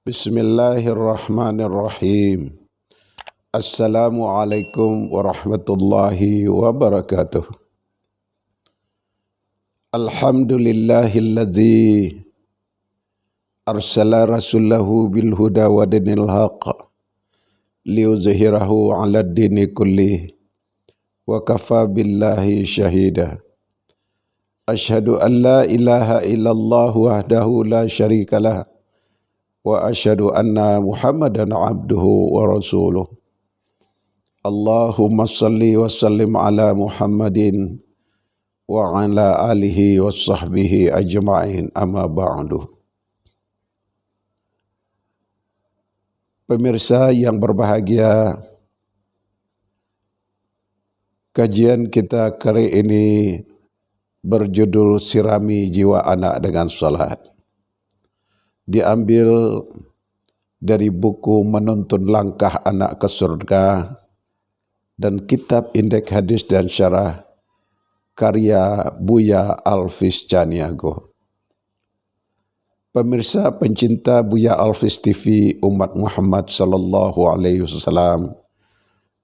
Bismillahirrahmanirrahim. Assalamualaikum warahmatullahi wabarakatuh. Alhamdulillahillazi arsala rasulahu bil huda wa dinil haq liyuzhirahu 'ala ad-dini kullih wa kafa billahi syahida. Asyhadu an la ilaha illallah wahdahu la syarikalah wa asyhadu anna Muhammadan abduhu wa rasuluh. Allahumma salli wa sallim ala Muhammadin wa ala alihi wa sahbihi ajma'in, amma ba'du. Pemirsa yang berbahagia, kajian kita kali ini berjudul Sirami Jiwa Anak dengan Salat. Diambil dari buku Menuntun Langkah Anak ke Surga dan kitab Indeks Hadis dan Syarah karya Buya Alfis Caniago. Pemirsa pencinta Buya Alfis TV umat Muhammad sallallahu alaihi wasallam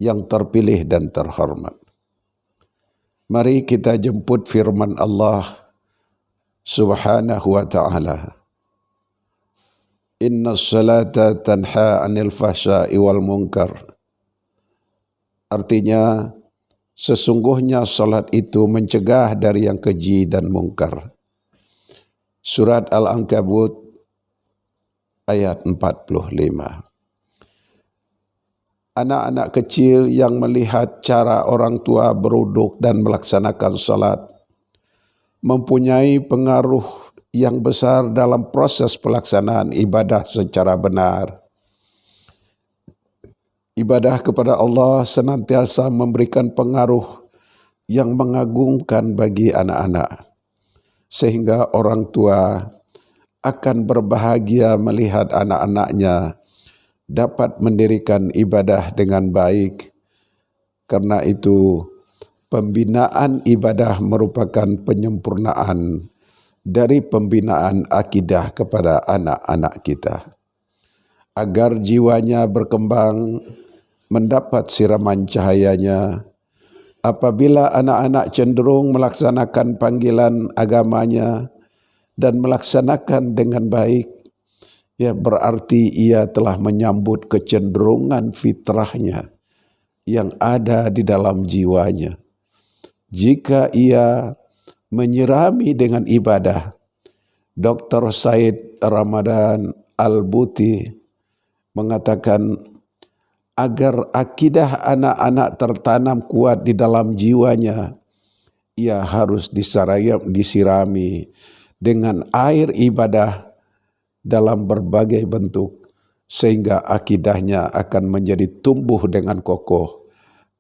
yang terpilih dan terhormat. Mari kita jemput firman Allah Subhanahu wa ta'ala. Inna salata tanha anil fahsya'i wal munkar. Artinya, sesungguhnya salat itu mencegah dari yang keji dan mungkar. Surat Al-Ankabut ayat 45. Anak-anak kecil yang melihat cara orang tua beruduk dan melaksanakan salat mempunyai pengaruh yang besar dalam proses pelaksanaan ibadah secara benar. Ibadah kepada Allah senantiasa memberikan pengaruh yang mengagumkan bagi anak-anak, sehingga orang tua akan berbahagia melihat anak-anaknya dapat mendirikan ibadah dengan baik. Karena itu, pembinaan ibadah merupakan penyempurnaan dari pembinaan akidah kepada anak-anak kita. Agar jiwanya berkembang, mendapat siraman cahayanya, apabila anak-anak cenderung melaksanakan panggilan agamanya dan melaksanakan dengan baik, ya berarti ia telah menyambut kecenderungan fitrahnya yang ada di dalam jiwanya. Jika ia menyirami dengan ibadah, Dr. Said Ramadan Al-Buti mengatakan agar akidah anak-anak tertanam kuat di dalam jiwanya, ia harus disirami dengan air ibadah dalam berbagai bentuk, sehingga akidahnya akan menjadi tumbuh dengan kokoh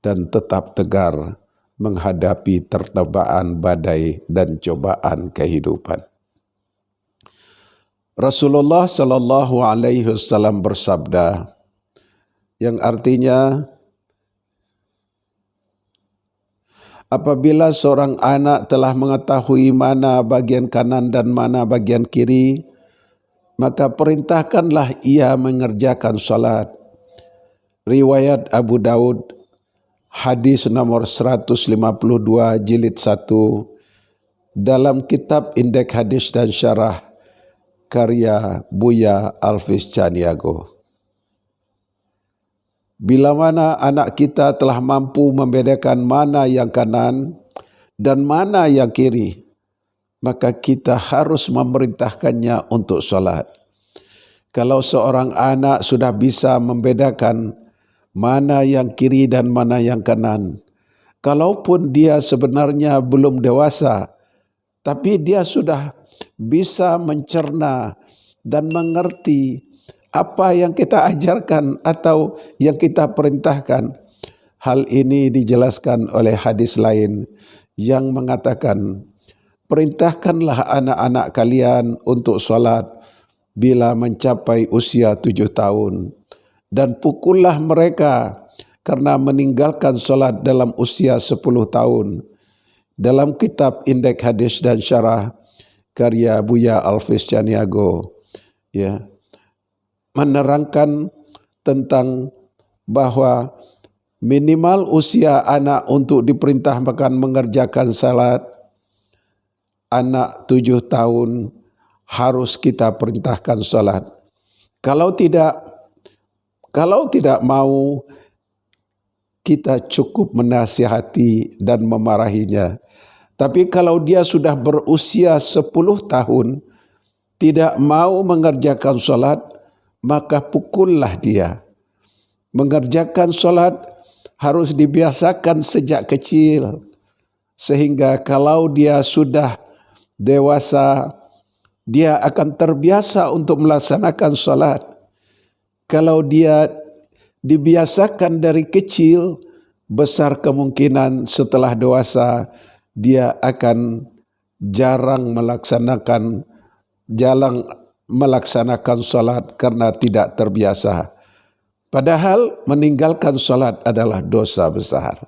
dan tetap tegar menghadapi tertebaan badai dan cobaan kehidupan. Rasulullah sallallahu alaihi wasallam bersabda, yang artinya, apabila seorang anak telah mengetahui mana bagian kanan dan mana bagian kiri, maka perintahkanlah ia mengerjakan salat. Riwayat Abu Daud, hadis nomor 152 jilid 1 dalam kitab Indeks Hadis dan Syarah karya Buya Alfis Caniago. Bila mana anak kita telah mampu membedakan mana yang kanan dan mana yang kiri, maka kita harus memerintahkannya untuk salat. Kalau seorang anak sudah bisa membedakan mana yang kiri dan mana yang kanan, kalaupun dia sebenarnya belum dewasa, tapi dia sudah bisa mencerna dan mengerti apa yang kita ajarkan atau yang kita perintahkan. Hal ini dijelaskan oleh hadis lain yang mengatakan, perintahkanlah anak-anak kalian untuk salat bila mencapai usia 7 tahun dan pukullah mereka karena meninggalkan salat dalam usia 10 tahun. Dalam kitab Indeks Hadis dan Syarah karya Buya Alfis Caniago, ya, menerangkan tentang bahwa minimal usia anak untuk diperintahkan mengerjakan salat, anak 7 tahun harus kita perintahkan salat. Kalau tidak mau, kita cukup menasihati dan memarahinya. Tapi kalau dia sudah berusia 10 tahun, tidak mau mengerjakan salat, maka pukullah dia. Mengerjakan salat harus dibiasakan sejak kecil, sehingga kalau dia sudah dewasa, dia akan terbiasa untuk melaksanakan salat. Kalau dia dibiasakan dari kecil, besar kemungkinan setelah dewasa dia akan jarang melaksanakan salat karena tidak terbiasa. Padahal meninggalkan salat adalah dosa besar.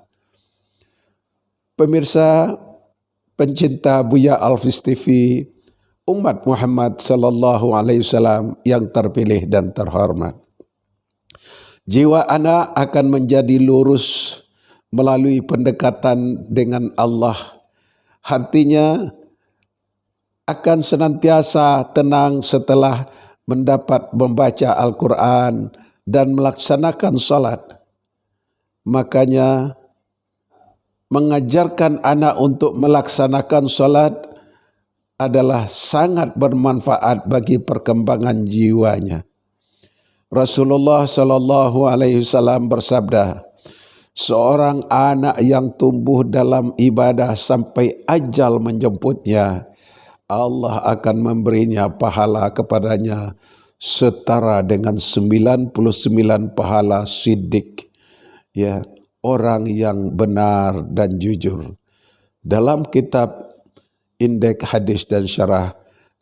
Pemirsa pencinta Buya Alfis TV, umat Muhammad sallallahu alaihi wasallam yang terpilih dan terhormat. Jiwa anak akan menjadi lurus melalui pendekatan dengan Allah. Hatinya akan senantiasa tenang setelah mendapat membaca Al-Quran dan melaksanakan salat. Makanya mengajarkan anak untuk melaksanakan salat adalah sangat bermanfaat bagi perkembangan jiwanya. Rasulullah sallallahu alaihi wasallam bersabda, seorang anak yang tumbuh dalam ibadah sampai ajal menjemputnya, Allah akan memberinya pahala kepadanya setara dengan 99 pahala siddiq, ya, orang yang benar dan jujur. Dalam kitab Indeks Hadis dan Syarah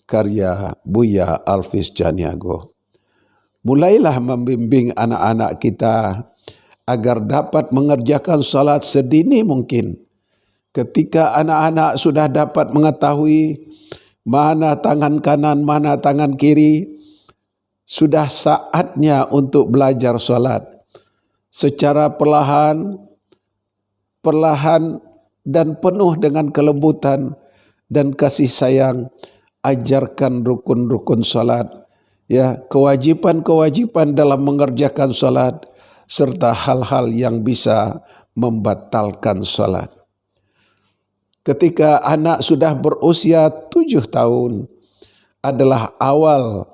karya Buya Alfis Janiago. Mulailah membimbing anak-anak kita agar dapat mengerjakan salat sedini mungkin. Ketika anak-anak sudah dapat mengetahui mana tangan kanan, mana tangan kiri, sudah saatnya untuk belajar salat. Secara perlahan dan penuh dengan kelembutan dan kasih sayang, ajarkan rukun-rukun salat, ya, kewajiban-kewajiban dalam mengerjakan salat, serta hal-hal yang bisa membatalkan salat. Ketika anak sudah berusia 7 tahun adalah awal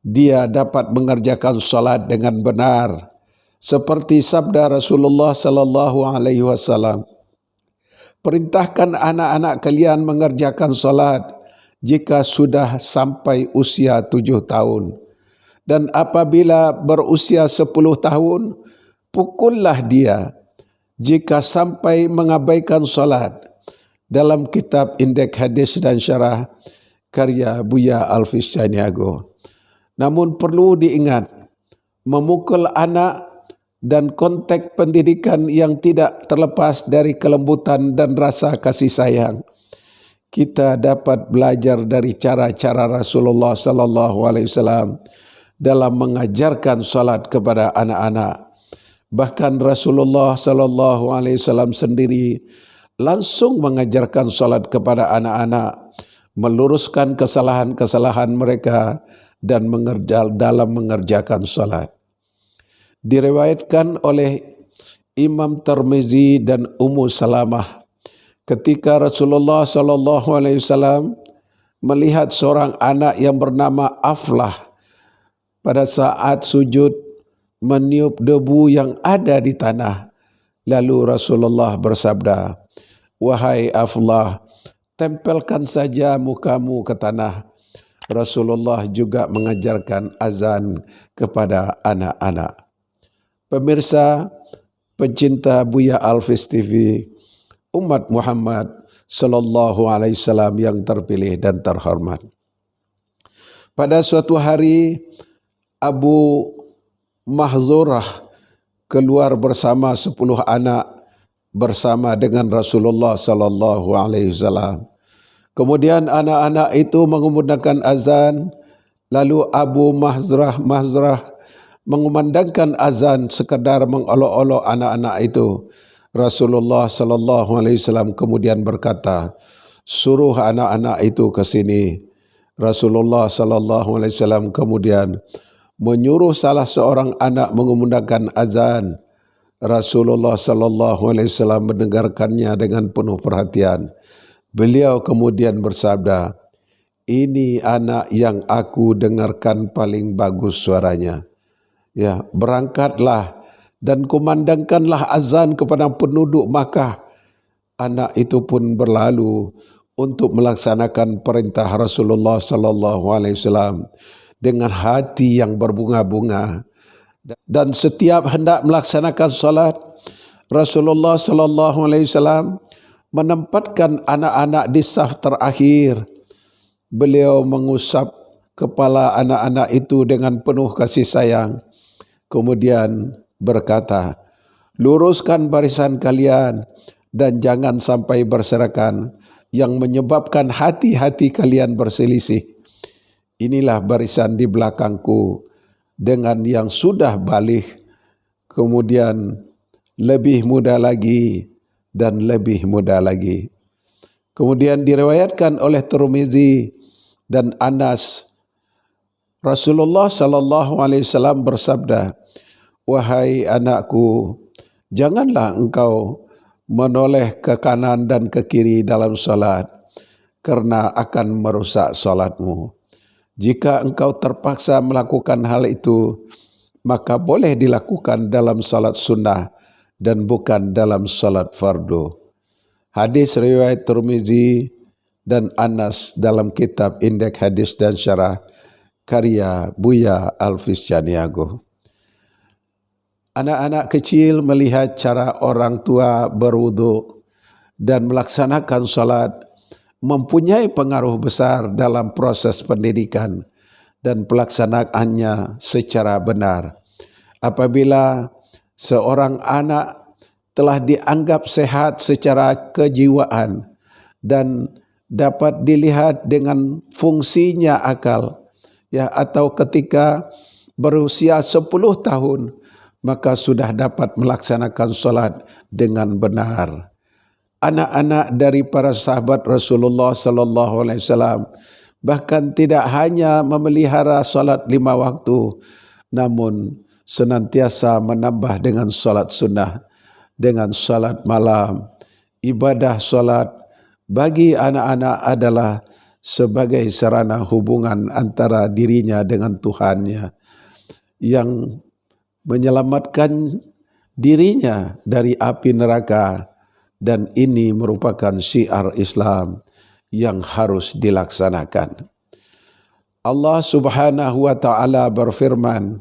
dia dapat mengerjakan salat dengan benar, seperti sabda Rasulullah sallallahu alaihi wasallam, perintahkan anak-anak kalian mengerjakan salat jika sudah sampai usia 7 tahun. Dan apabila berusia 10 tahun, pukullah dia jika sampai mengabaikan salat. Dalam kitab Indeks Hadis dan Syarah karya Buya Alfis Janiago. Namun perlu diingat, memukul anak dan konteks pendidikan yang tidak terlepas dari kelembutan dan rasa kasih sayang. Kita dapat belajar dari cara-cara Rasulullah sallallahu alaihi wasallam dalam mengajarkan salat kepada anak-anak. Bahkan Rasulullah sallallahu alaihi wasallam sendiri langsung mengajarkan salat kepada anak-anak, meluruskan kesalahan-kesalahan mereka dan dalam mengerjakan salat. Diriwayatkan oleh Imam Tirmizi dan Ummu Salamah, ketika Rasulullah sallallahu alaihi wasallam melihat seorang anak yang bernama Aflah pada saat sujud meniup debu yang ada di tanah, lalu Rasulullah bersabda, "Wahai Aflah, tempelkan saja mukamu ke tanah." Rasulullah juga mengajarkan azan kepada anak-anak. Pemirsa pencinta Buya Alfis TV, umat Muhammad sallallahu alaihi wasallam yang terpilih dan terhormat. Pada suatu hari Abu Mahzurah keluar bersama 10 anak bersama dengan Rasulullah sallallahu alaihi wasallam. Kemudian anak-anak itu mengumandangkan azan, lalu Abu Mahzurah mengumandangkan azan sekadar mengolok-olok anak-anak itu. Rasulullah sallallahu alaihi wasallam kemudian berkata, suruh anak-anak itu ke sini. Rasulullah sallallahu alaihi wasallam kemudian menyuruh salah seorang anak mengumandangkan azan. Rasulullah sallallahu alaihi wasallam mendengarkannya dengan penuh perhatian. Beliau kemudian bersabda, ini anak yang aku dengarkan paling bagus suaranya. Ya, berangkatlah dan kumandangkanlah azan kepada penduduk Makkah. Anak itu pun berlalu untuk melaksanakan perintah Rasulullah sallallahu alaihi wasallam dengan hati yang berbunga-bunga. Dan setiap hendak melaksanakan salat, Rasulullah sallallahu alaihi wasallam menempatkan anak-anak di saf terakhir. Beliau mengusap kepala anak-anak itu dengan penuh kasih sayang. Kemudian berkata, luruskan barisan kalian dan jangan sampai berserakan yang menyebabkan hati-hati kalian berselisih. Inilah barisan di belakangku dengan yang sudah balik, kemudian lebih muda lagi dan lebih muda lagi. Kemudian diriwayatkan oleh Tirmizi dan Anas, Rasulullah sallallahu alaihi wasallam bersabda, wahai anakku, janganlah engkau menoleh ke kanan dan ke kiri dalam salat, karena akan merusak salatmu. Jika engkau terpaksa melakukan hal itu, maka boleh dilakukan dalam salat sunnah dan bukan dalam salat fardu. Hadis riwayat Tirmizi dan Anas dalam kitab Indeks Hadis dan Syarah karya Buya Al-Fisjaniago. Anak-anak kecil melihat cara orang tua berwudu dan melaksanakan salat mempunyai pengaruh besar dalam proses pendidikan dan pelaksanaannya secara benar. Apabila seorang anak telah dianggap sehat secara kejiwaan dan dapat dilihat dengan fungsinya akal, ya, atau ketika berusia 10 tahun, maka sudah dapat melaksanakan salat dengan benar. Anak-anak dari para sahabat Rasulullah sallallahu alaihi wasallam bahkan tidak hanya memelihara salat 5 waktu, namun senantiasa menambah dengan salat sunnah, dengan salat malam. Ibadah salat bagi anak-anak adalah sebagai sarana hubungan antara dirinya dengan Tuhannya yang menyelamatkan dirinya dari api neraka, dan ini merupakan syiar Islam yang harus dilaksanakan. Allah Subhanahu wa taala berfirman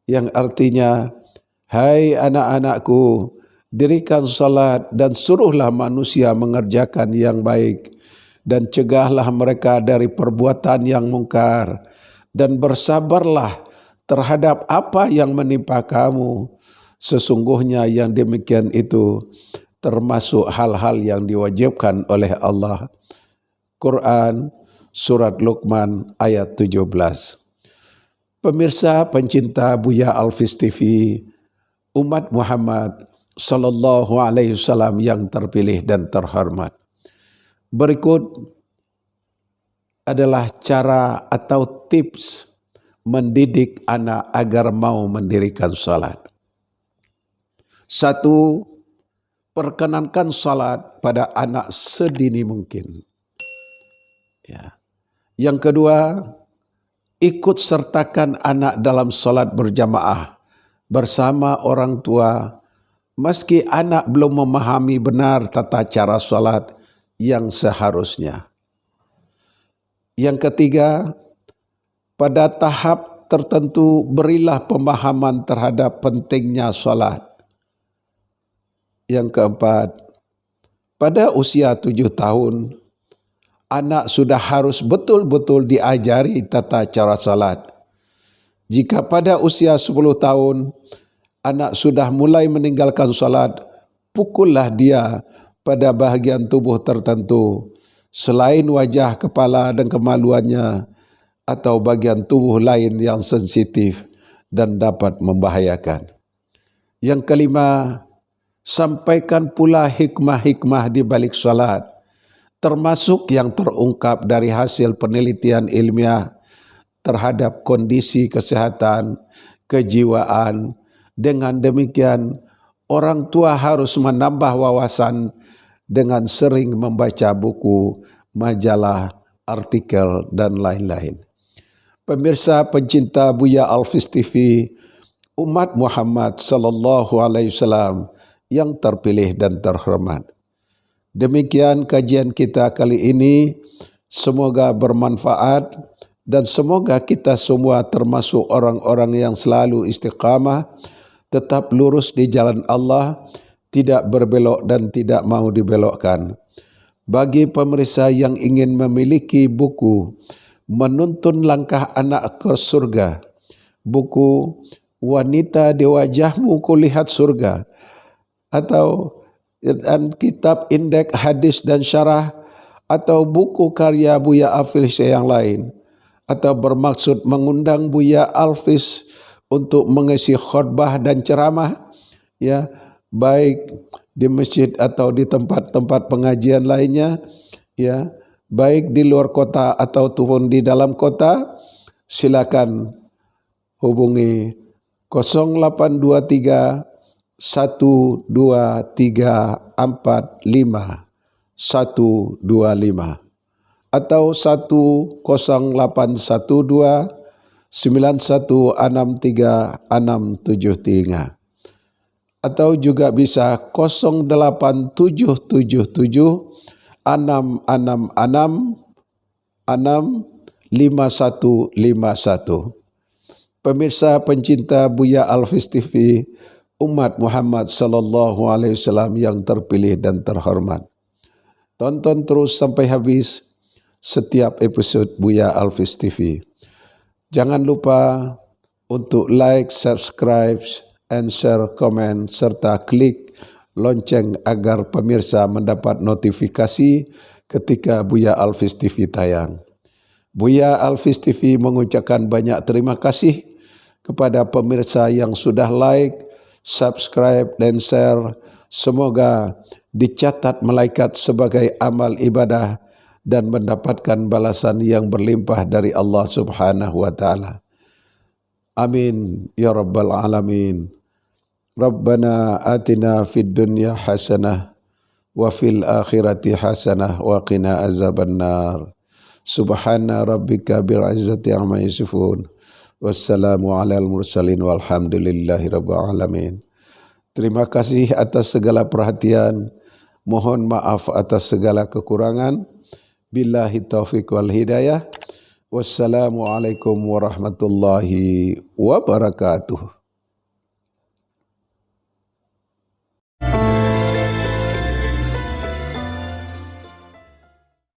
yang artinya, hai anak-anakku, dirikan salat dan suruhlah manusia mengerjakan yang baik dan cegahlah mereka dari perbuatan yang mungkar dan bersabarlah terhadap apa yang menimpa kamu. Sesungguhnya yang demikian itu termasuk hal-hal yang diwajibkan oleh Allah. Quran Surat Luqman ayat 17. Pemirsa pencinta Buya Al-Fis TV, umat Muhammad sallallahu alaihi wasallam yang terpilih dan terhormat. Berikut adalah cara atau tips mendidik anak agar mau mendirikan salat. 1. Perkenankan salat pada anak sedini mungkin. Ya. Yang kedua, ikut sertakan anak dalam salat berjamaah bersama orang tua, meski anak belum memahami benar tata cara salat yang seharusnya. Yang ketiga, pada tahap tertentu berilah pemahaman terhadap pentingnya salat. Yang keempat, pada usia 7 tahun, anak sudah harus betul-betul diajari tata cara salat. Jika pada usia 10 tahun, anak sudah mulai meninggalkan salat, pukullah dia pada bahagian tubuh tertentu, selain wajah, kepala dan kemaluannya, atau bagian tubuh lain yang sensitif dan dapat membahayakan. Yang kelima, sampaikan pula hikmah-hikmah di balik salat, termasuk yang terungkap dari hasil penelitian ilmiah terhadap kondisi kesehatan, kejiwaan. Dengan demikian, orang tua harus menambah wawasan dengan sering membaca buku, majalah, artikel, dan lain-lain. Pemirsa pencinta Buya Alfis TV, umat Muhammad sallallahu alaihi wasallam yang terpilih dan terhormat. Demikian kajian kita kali ini, semoga bermanfaat dan semoga kita semua termasuk orang-orang yang selalu istiqamah, tetap lurus di jalan Allah, tidak berbelok dan tidak mau dibelokkan. Bagi pemirsa yang ingin memiliki buku Menuntun Langkah Anak ke Surga, buku Wanita di Wajahmu Kulihat Surga, atau kitab Indeks Hadis dan Syarah, atau buku karya Buya Alfis yang lain, atau bermaksud mengundang Buya Alfis untuk mengisi khutbah dan ceramah, ya, baik di masjid atau di tempat-tempat pengajian lainnya, ya, baik di luar kota ataupun di dalam kota, silakan hubungi 0823 123 45 125 atau 108129163673, atau juga bisa 087766665151. Pemirsa pencinta Buya Alfis TV, umat Muhammad sallallahu alaihi wasallam yang terpilih dan terhormat. Tonton terus sampai habis setiap episode Buya Alfis TV. Jangan lupa untuk like, subscribe, and share, komen, serta klik lonceng agar pemirsa mendapat notifikasi ketika Buya Alfis TV tayang. Buya Alfis TV mengucapkan banyak terima kasih kepada pemirsa yang sudah like, subscribe, dan share. Semoga dicatat malaikat sebagai amal ibadah dan mendapatkan balasan yang berlimpah dari Allah Subhanahu wa taala. Amin ya rabbal alamin. Rabbana atina fid dunya hasanah wa fil akhirati hasanah wa qina azabannar. Subhana rabbika bil izzati amma yasifun. Wassalamu alal mursalin walhamdulillahi rabbil alamin. Terima kasih atas segala perhatian. Mohon maaf atas segala kekurangan. Billahi taufiq wal hidayah. Wassalamualaikum warahmatullahi wabarakatuh.